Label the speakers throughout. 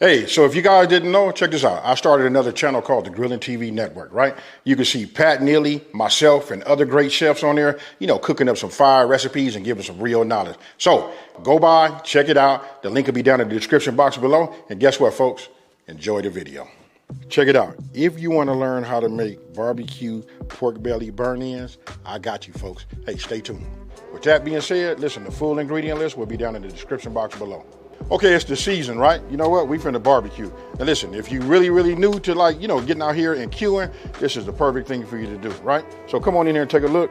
Speaker 1: Hey, so if you guys didn't know, check this out. I started another channel called the Grilling TV Network, right? You can see Pat Neely, myself, and other great chefs on there, cooking up some fire recipes and giving some real knowledge. So go by, check it out. The link will be down in the description box below. And guess what, folks? Enjoy the video. Check it out. If you want to learn how to make barbecue pork belly burn-ins, I got you, folks. Hey, stay tuned. With that being said, listen, the full ingredient list will be down in the description box below. Okay, it's the season, right? You know what? We finna barbecue. And listen, if you really new to getting out here and queuing, this is the perfect thing for you to do, right? So come on in here and take a look.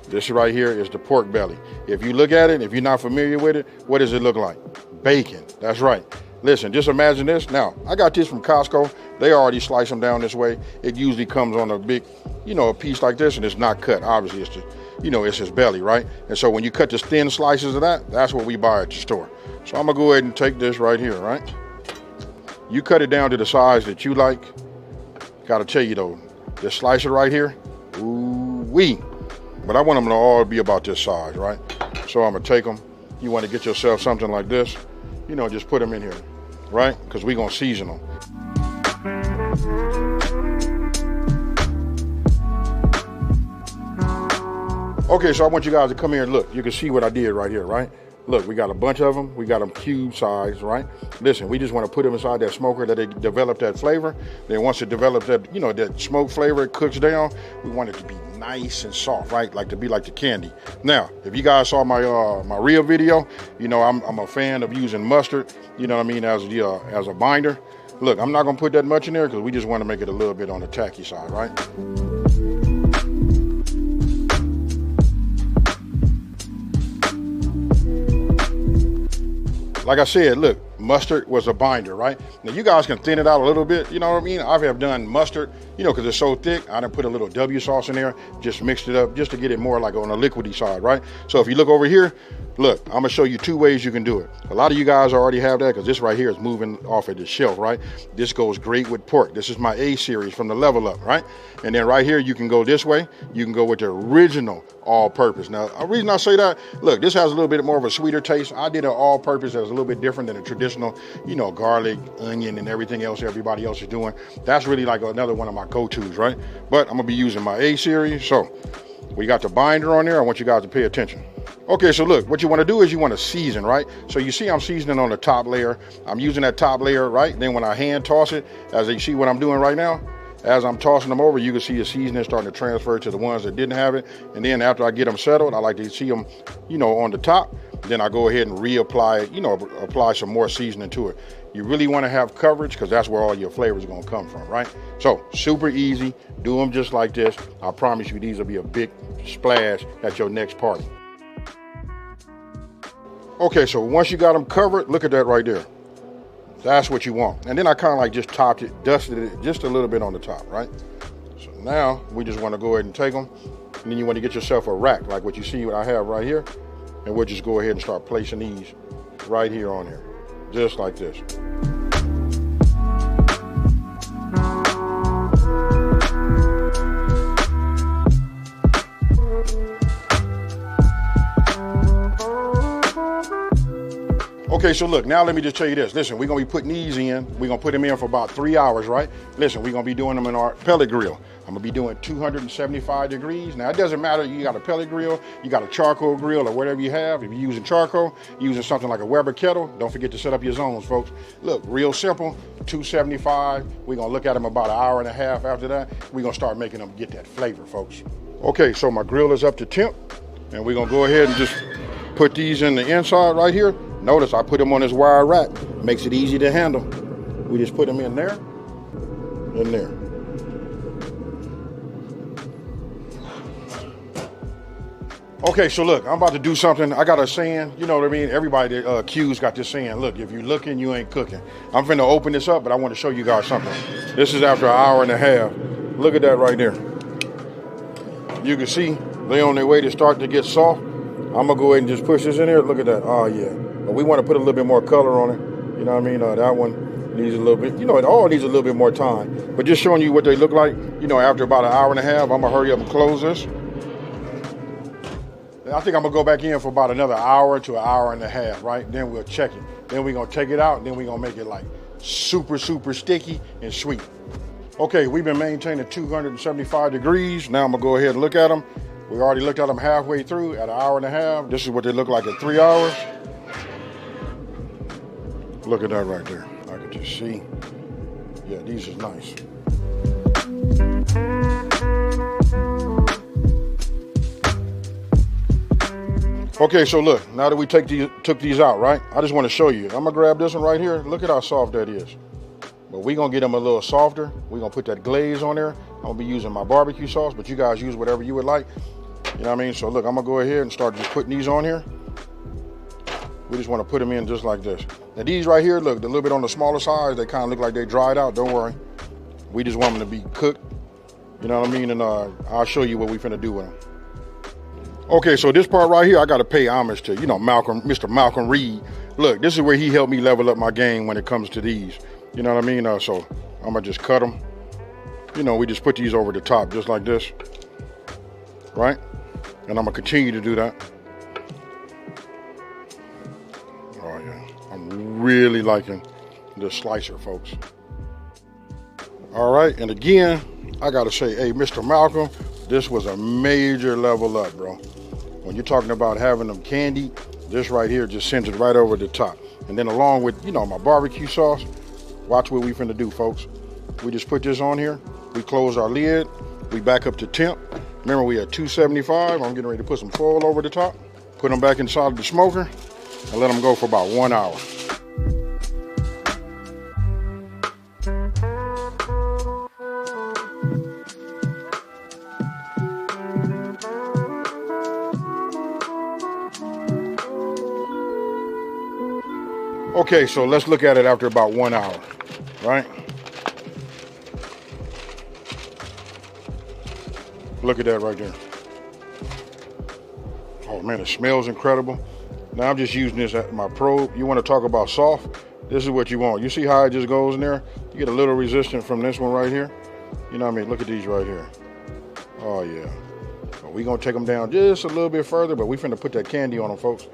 Speaker 1: This right here is the pork belly. If you look at it, if you're not familiar with it, what does it look like? Bacon, that's right. Listen, just imagine this. Now, I got this from Costco. They already slice them down this way. It usually comes on a big, a piece like this, and it's not cut. Obviously, it's it's his belly, right? And so when you cut the thin slices of that, that's what we buy at the store. So I'm gonna go ahead and take this right here, right? You cut it down to the size that you like. Gotta tell you though, this slicer right here, ooh-wee. But I want them to all be about this size, right? So I'm gonna take them. You wanna get yourself something like this, just put them in here, right? Because we're gonna season them. Okay, so I want you guys to come here and look. You can see what I did right here, right? Look, we got a bunch of them. We got them cube size, right? Listen, we just want to put them inside that smoker that they develop that flavor. Then once it develops that, that smoke flavor, it cooks down. We want it to be nice and soft, right? Like to be like the candy. Now, if you guys saw my my real video, I'm a fan of using mustard, as a binder. Look, I'm not gonna put that much in there because we just want to make it a little bit on the tacky side, right? Like I said, look, mustard was a binder, right? Now you guys can thin it out a little bit, you know what I mean? I have done mustard, because it's so thick, I done put a little W sauce in there, just mixed it up just to get it more like on a liquidy side, right? So if you look over here, look, I'm gonna show you two ways you can do it. A lot of you guys already have that because this right here is moving off of the shelf, right? This goes great with pork. This is my A series from the Level Up, right? And then right here, you can go this way. You can go with the original all-purpose. Now, the reason I say that, look, this has a little bit more of a sweeter taste. I did an all-purpose that's a little bit different than a traditional, garlic, onion, and everything else everybody else is doing. That's really like another one of my go-tos, right? But I'm gonna be using my A series. So we got the binder on there. I want you guys to pay attention. Okay, so look, what you want to do is you want to season, right? So you see I'm seasoning on the top layer. I'm using that top layer, right? Then when I hand toss it, as you see what I'm doing right now, as I'm tossing them over, you can see the seasoning starting to transfer to the ones that didn't have it. And then after I get them settled, I like to see them, on the top. Then I go ahead and reapply it, apply some more seasoning to it. You really want to have coverage because that's where all your flavors are going to come from, right? So super easy. Do them just like this. I promise you these will be a big splash at your next party. Okay, so once you got them covered, look at that right there. That's what you want. And then I kind of like just topped it, dusted it just a little bit on the top, right? So now we just want to go ahead and take them. And then you want to get yourself a rack like what you see what I have right here. And we'll just go ahead and start placing these right here on here, just like this. Okay, so look, now let me just tell you this. Listen, we're gonna be putting these in. We're gonna put them in for about 3 hours, right? Listen, we're gonna be doing them in our pellet grill. I'm gonna be doing 275 degrees. Now, it doesn't matter, you got a pellet grill, you got a charcoal grill, or whatever you have. If you're using charcoal, using something like a Weber kettle, don't forget to set up your zones, folks. Look, real simple, 275. We're gonna look at them about an hour and a half after that. We're gonna start making them get that flavor, folks. Okay, so my grill is up to temp, and we're gonna go ahead and just put these in the inside right here. Notice I put them on this wire rack. Makes it easy to handle. We just put them in there, in there. Okay, so look, I'm about to do something. I got a saying, you know what I mean? Everybody that Q's got this saying, look, if you're looking, you ain't cooking. I'm finna open this up, but I want to show you guys something. This is after an hour and a half. Look at that right there. You can see they on their way to start to get soft. I'm gonna go ahead and just push this in there. Look at that. Oh yeah. But we want to put a little bit more color on it. You know what I mean? That one needs a little bit. It all needs a little bit more time. But just showing you what they look like. After about an hour and a half, I'm gonna hurry up and close this. I think I'm gonna go back in for about another hour to an hour and a half, right? Then we'll check it. Then we're gonna take it out, and then we're gonna make it like super, super sticky and sweet. Okay, we've been maintaining 275 degrees. Now I'm gonna go ahead and look at them. We already looked at them halfway through at 1.5 hours. This is what they look like at 3 hours. Look at that right there. I can just see. Yeah, these is nice. Okay, so look, now that we took these out, right? I just want to show you. I'm gonna grab this one right here. Look at how soft that is. But we're gonna get them a little softer. We're gonna put that glaze on there. I'm gonna be using my barbecue sauce, but you guys use whatever you would like. You know what I mean? So look, I'm gonna go ahead and start just putting these on here. We just wanna put them in just like this. Now these right here, look, a little bit on the smaller side, they kind of look like they dried out. Don't worry. We just want them to be cooked. You know what I mean? And I'll show you what we finna do with them. Okay, so this part right here, I gotta pay homage to, you know, Mr. Malcolm Reed. Look, this is where he helped me level up my game when it comes to these. You know what I mean? So I'm gonna just cut them. You know, we just put these over the top just like this, right? And I'm gonna continue to do that. Oh yeah, I'm really liking this slicer, folks. All right, and again, I gotta say, hey, Mr. Malcolm, this was a major level up, bro. When you're talking about having them candy, this right here just sends it right over the top. And then along with, you know, my barbecue sauce, watch what we finna do, folks. We just put this on here. We close our lid. We back up to temp. Remember, we at 275. I'm getting ready to put some foil over the top. Put them back inside the smoker and let them go for about 1 hour. Okay, so let's look at it after about 1 hour, right? Look at that right there. Oh man, it smells incredible. Now I'm just using this at my probe. You want to talk about soft? This is what you want. You see how it just goes in there? You get a little resistance from this one right here. You know what I mean? Look at these right here. Oh yeah. Well, we're gonna take them down just a little bit further, but we finna put that candy on them, folks.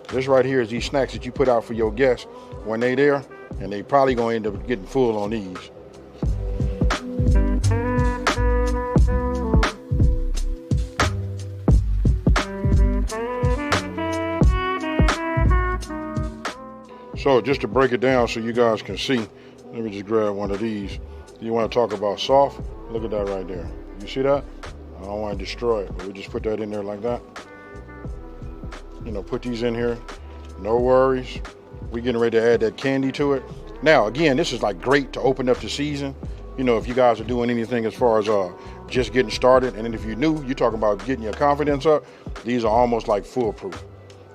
Speaker 1: This right here is these snacks that you put out for your guests when they there, and they probably gonna end up getting full on these. So just to break it down so you guys can see, let me just grab one of these. You want to talk about soft? Look at that right there. You see that? I don't want to destroy it, but we just put that in there like that. You know, put these in here, no worries. We're getting ready to add that candy to it. Now, again, this is like great to open up the season. You know, if you guys are doing anything as far as just getting started, and then if you're new, you're talking about getting your confidence up, these are almost like foolproof.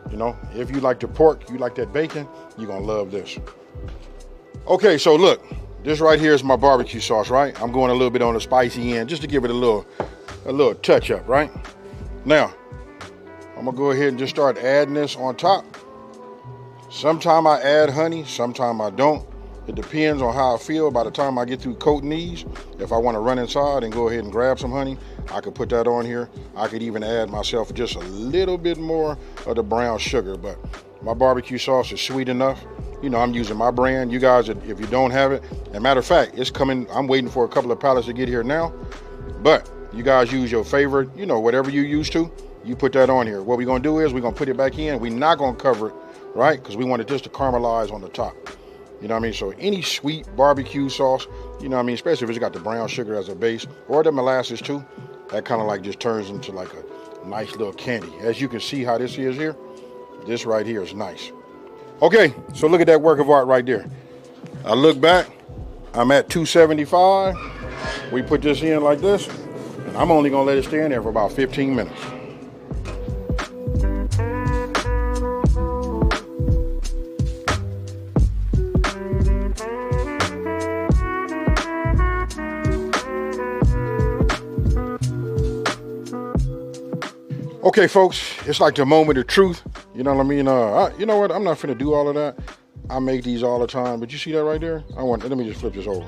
Speaker 1: You know, if you like the pork, you like that bacon, you're gonna love this. Okay, so look, this right here is my barbecue sauce, right? I'm going a little bit on the spicy end just to give it a little touch up, right? Now, I'm gonna go ahead and just start adding this on top. Sometime I add honey, sometime I don't. It depends on how I feel by the time I get through coating these. If I want to run inside and go ahead and grab some honey, I could put that on here. I could even add myself just a little bit more of the brown sugar, but my barbecue sauce is sweet enough. You know, I'm using my brand. You guys, if you don't have it, as a matter of fact, it's coming. I'm waiting for a couple of pallets to get here now, but you guys use your favorite, you know, whatever you used to. You put that on here. What we're gonna do is we're gonna put it back in. We're not gonna cover it, right? Because we want it just to caramelize on the top. You know what I mean? So any sweet barbecue sauce, you know what I mean? Especially if it's got the brown sugar as a base, or the molasses too, that kind of like just turns into like a nice little candy. As you can see how this is here, this right here is nice. Okay, so look at that work of art right there. I look back, I'm at 275. We put this in like this, and I'm only gonna let it stay in there for about 15 minutes. Okay, folks, it's like the moment of truth. You know what I mean? You know what? I'm not finna do all of that. I make these all the time, but you see that right there? Let me just flip this over.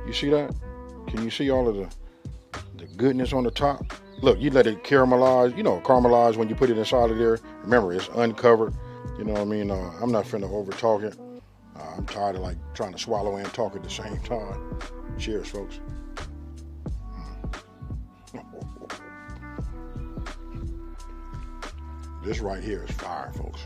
Speaker 1: You see that? Can you see all of the goodness on the top? Look, you let it caramelize, you know, caramelize when you put it inside of there. Remember, it's uncovered. You know what I mean? I'm not finna over talk it. I'm tired of like trying to swallow and talk at the same time. Cheers, folks. This right here is fire, folks.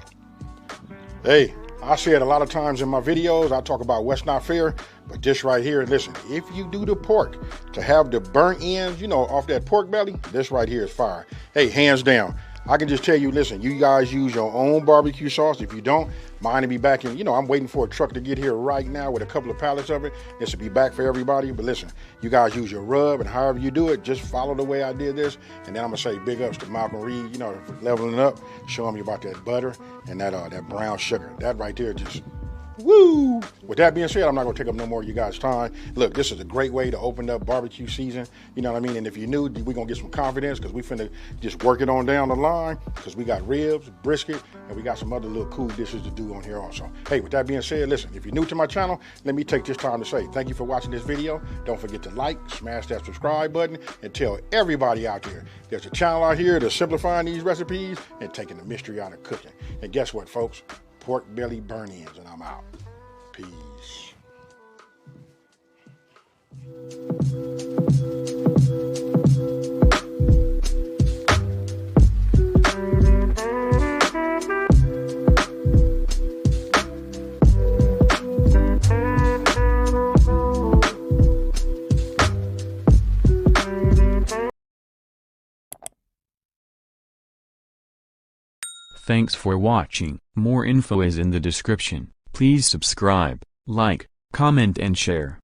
Speaker 1: Hey, I say it a lot of times in my videos. I talk about what's not fair, but this right here, listen, if you do the pork to have the burnt ends, off that pork belly, this right here is fire. Hey, hands down. I can just tell you, listen, you guys use your own barbecue sauce. If you don't, mine will be back in, I'm waiting for a truck to get here right now with a couple of pallets of it. This will be back for everybody. But listen, you guys use your rub, and however you do it, just follow the way I did this. And then I'm going to say big ups to Malcolm Reed, for leveling up, showing me about that butter and that brown sugar. That right there just... woo! With that being said, I'm not going to take up no more of you guys' time. Look, this is a great way to open up barbecue season. You know what I mean? And if you're new, we're going to get some confidence because we finna just work it on down the line because we got ribs, brisket, and we got some other little cool dishes to do on here also. Hey, with that being said, listen, if you're new to my channel, let me take this time to say thank you for watching this video. Don't forget to like, smash that subscribe button, and tell everybody out there there's a channel out here that's simplifying these recipes and taking the mystery out of cooking. And guess what, folks? Pork belly burn ends, and I'm out. Peace.
Speaker 2: Thanks for watching. More info is in the description. Please subscribe, like, comment and share.